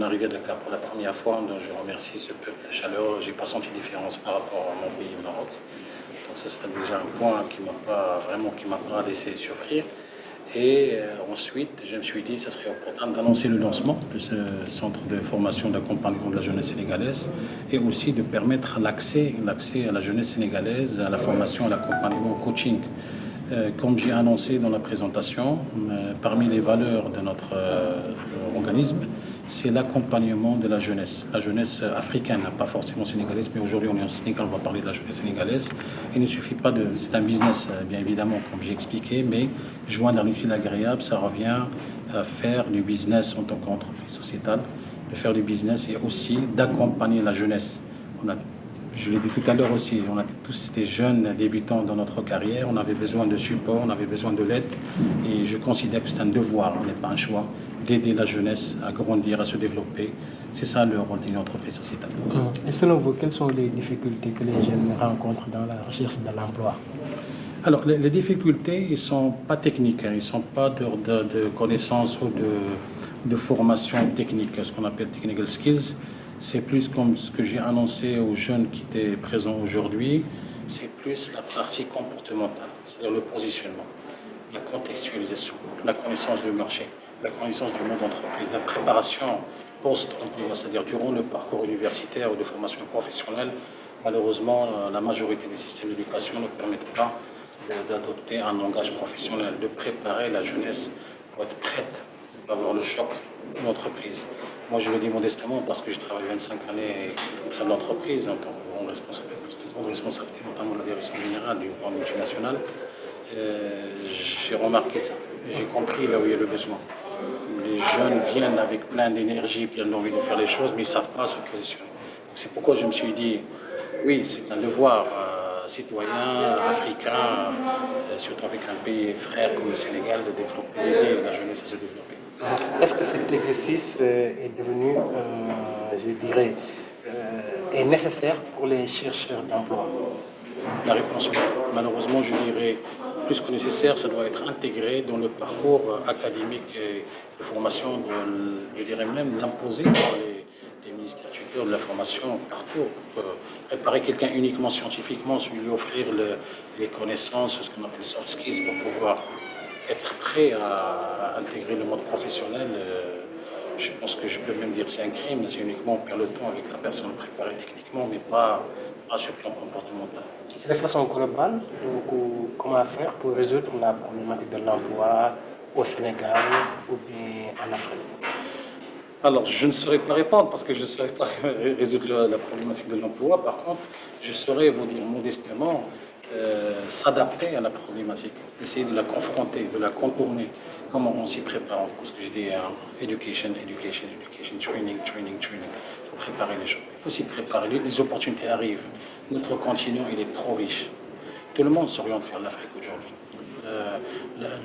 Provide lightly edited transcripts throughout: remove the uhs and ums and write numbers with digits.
mon arrivée à Dakar pour la première fois, donc je remercie ce peuple chaleureux. J'ai pas senti de différence par rapport à mon pays, Maroc. Donc ça, c'est déjà un point qui m'a pas laissé surprise. Et ensuite, je me suis dit, ça serait important d'annoncer le lancement de ce centre de formation d'accompagnement de la jeunesse sénégalaise et aussi de permettre l'accès à la jeunesse sénégalaise, à la formation, à l'accompagnement, au coaching. Comme j'ai annoncé dans la présentation, parmi les valeurs de notre organisme, c'est l'accompagnement de la jeunesse africaine, pas forcément sénégalaise, mais aujourd'hui on est en Sénégal, on va parler de la jeunesse sénégalaise. Il ne suffit pas c'est un business, bien évidemment, comme j'ai expliqué, mais joindre l'utile agréable, ça revient à faire du business en tant qu'entreprise sociétale, de faire du business et aussi d'accompagner la jeunesse. Je l'ai dit tout à l'heure aussi, on a tous des jeunes débutants dans notre carrière, on avait besoin de support, on avait besoin de l'aide et je considère que c'est un devoir, on n'est pas un choix, d'aider la jeunesse à grandir, à se développer. C'est ça le rôle d'une entreprise sociétale. Et selon vous, quelles sont les difficultés que les jeunes rencontrent dans la recherche de l'emploi? Alors, les difficultés, ils ne sont pas techniques, ils ne sont pas de connaissances ou de formation technique, ce qu'on appelle technical skills. C'est plus comme ce que j'ai annoncé aux jeunes qui étaient présents aujourd'hui, c'est plus la partie comportementale, c'est-à-dire le positionnement, la contextualisation, la connaissance du marché, la connaissance du monde d'entreprise, la préparation post-emploi, c'est-à-dire durant le parcours universitaire ou de formation professionnelle. Malheureusement, la majorité des systèmes d'éducation ne permettent pas d'adopter un langage professionnel, de préparer la jeunesse pour être prête à avoir le choc de l'entreprise. Moi, je le dis modestement parce que je travaille 25 années au sein de l'entreprise en tant que grande responsabilité, notamment la direction générale du plan multinational. J'ai remarqué ça, j'ai compris là où il y a le besoin. Les jeunes viennent avec plein d'énergie, plein d'envie de faire les choses, mais ils ne savent pas se positionner. C'est pourquoi je me suis dit, oui, c'est un devoir citoyen, africain, surtout avec un pays frère comme le Sénégal, d'aider la jeunesse à se développer. Est-ce que cet exercice est devenu, je dirais, est nécessaire pour les chercheurs d'emploi? La réponse oui. Malheureusement, je dirais plus que nécessaire, ça doit être intégré dans le parcours académique et de formation, je dirais même l'imposer par les ministères tuteurs de la formation partout. Pour préparer quelqu'un uniquement scientifiquement, lui offrir les connaissances, ce qu'on appelle les soft skills, pour pouvoir être prêt à intégrer le monde professionnel. Je pense que je peux même dire que c'est un crime, c'est uniquement on perd le temps avec la personne préparée techniquement, mais pas sur le plan comportemental. De façon globale, donc, comment faire pour résoudre la problématique de l'emploi au Sénégal ou bien en Afrique? Alors, je ne saurais pas répondre parce que je ne saurais pas résoudre la problématique de l'emploi. Par contre, je saurais vous dire modestement s'adapter à la problématique, essayer de la confronter, de la contourner. Comment on s'y prépare? Parce que j'ai dit education, training. Il faut préparer les choses. Il faut s'y préparer. Les opportunités arrivent. Notre continent, il est trop riche. Tout le monde s'oriente vers l'Afrique aujourd'hui.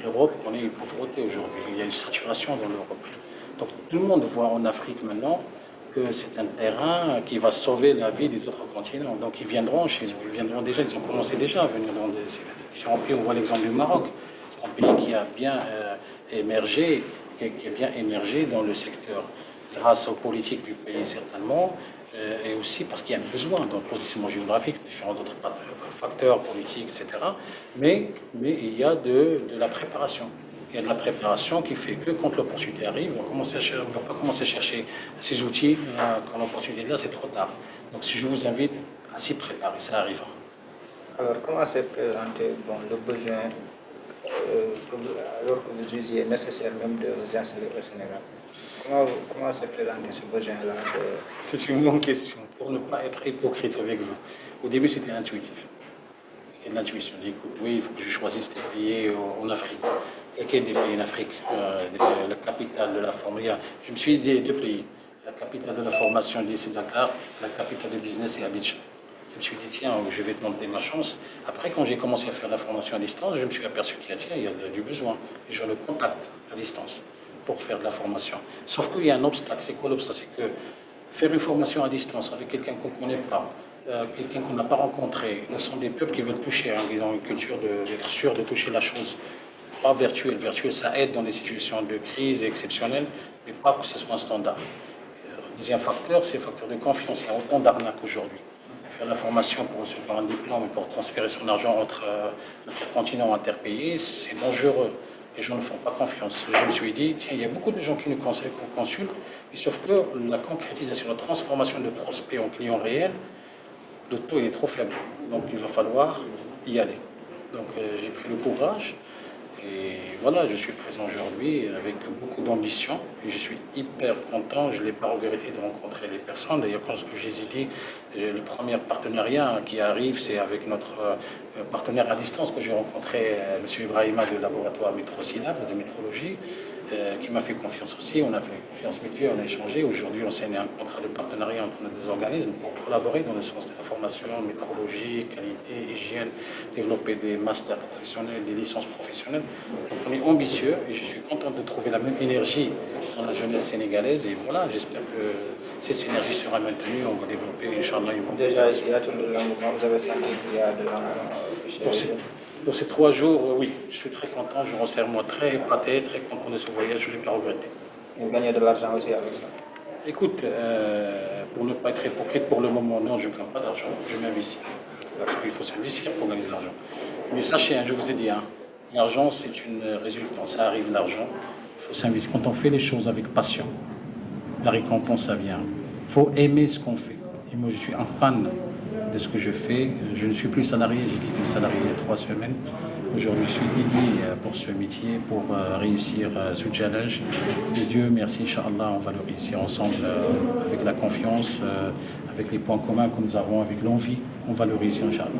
L'Europe, on est une pauvreté aujourd'hui. Il y a une saturation dans l'Europe. Donc tout le monde voit en Afrique maintenant que c'est un terrain qui va sauver la vie des autres continents. Donc ils viendront chez eux, ils ont commencé déjà à venir dans ces différents pays. On voit l'exemple du Maroc. C'est un pays qui a bien émergé, dans le secteur grâce aux politiques du pays certainement, et aussi parce qu'il y a un besoin dans le positionnement géographique, différents autres facteurs politiques, etc. Mais il y a de la préparation. Il y a de la préparation qui fait que quand l'opportunité arrive, on ne va pas commencer à chercher ces outils. Quand l'opportunité est là, c'est trop tard. Donc si je vous invite à s'y préparer, ça arrivera. Alors comment s'est présenté le besoin, alors que vous disiez nécessaire même de vous installer au Sénégal? Comment s'est présenté ce besoin-là C'est une longue question, pour ne pas être hypocrite avec vous. Au début, c'était intuitif. C'était de l'intuition. J'ai dit, écoute, oui, il faut que je choisisse des pays en Afrique. Et quel des pays en Afrique? La capitale de la formation. Je me suis dit deux pays. La capitale de la formation, c'est Dakar. La capitale de business, c'est Abidjan. Je me suis dit, tiens, je vais tenter ma chance. Après, quand j'ai commencé à faire la formation à distance, je me suis aperçu qu'il y a du besoin. Les gens le contactent à distance pour faire de la formation. Sauf qu'il y a un obstacle. C'est quoi l'obstacle? C'est que faire une formation à distance avec quelqu'un qu'on ne connaît pas, quelqu'un qu'on n'a pas rencontré, ce sont des peuples qui veulent toucher, ils ont une culture d'être sûr de toucher la chose. Pas virtuel. Virtuel, ça aide dans des situations de crise exceptionnelles, mais pas que ce soit un standard. Deuxième facteur, c'est le facteur de confiance. Il y a autant d'arnaques aujourd'hui. Faire la formation pour recevoir un diplôme et pour transférer son argent entre continents, interpays, c'est dangereux. Les gens ne font pas confiance. Je me suis dit, tiens, il y a beaucoup de gens qui nous conseillent, qu'on consulte, mais sauf que la concrétisation, la transformation de prospects en clients réels, le taux il est trop faible. Donc il va falloir y aller. Donc j'ai pris le courage et voilà, je suis présent aujourd'hui avec beaucoup d'ambition et je suis hyper content. Je ne l'ai pas regretté de rencontrer les personnes. D'ailleurs, quand j'ai dit, le premier partenariat qui arrive, c'est avec notre partenaire à distance que j'ai rencontré, M. Ibrahima du laboratoire Métrocinab de métrologie, qui m'a fait confiance aussi. On a fait confiance mutuelle, on a échangé. Aujourd'hui, on s'est né un contrat de partenariat entre nos deux organismes pour collaborer dans le sens de la formation, métrologie, qualité, hygiène, développer des masters professionnels, des licences professionnelles. Donc on est ambitieux et je suis content de trouver la même énergie dans la jeunesse sénégalaise. Et voilà, j'espère que cette énergie sera maintenue. On va développer, Inch'Allah, une bonne Déjà, il y a tout l'engouement. Vous avez senti qu'il y a de l'engouement chez les jeunes. Pour ces 3 jours, oui, je suis très content, je resserre moi très épaté, très content de ce voyage, je ne l'ai pas regretté. Vous gagnez de l'argent aussi avec ça. Écoute, pour ne pas être hypocrite, pour le moment, non, je ne gagne pas d'argent, je m'investis. Parce qu'il faut s'investir pour gagner de l'argent. Mais sachez, je vous ai dit, l'argent, c'est une résultante, ça arrive l'argent. Il faut s'investir. Quand on fait les choses avec passion, la récompense, ça vient. Il faut aimer ce qu'on fait. Et moi, je suis un fan de ce que je fais. Je ne suis plus salarié, j'ai quitté le salarié il y a 3 semaines. Aujourd'hui, je suis dédié pour ce métier, pour réussir ce challenge. Et Dieu merci, Inch'Allah, on va le réussir ensemble avec la confiance, avec les points communs que nous avons, avec l'envie. On va le réussir, Inch'Allah.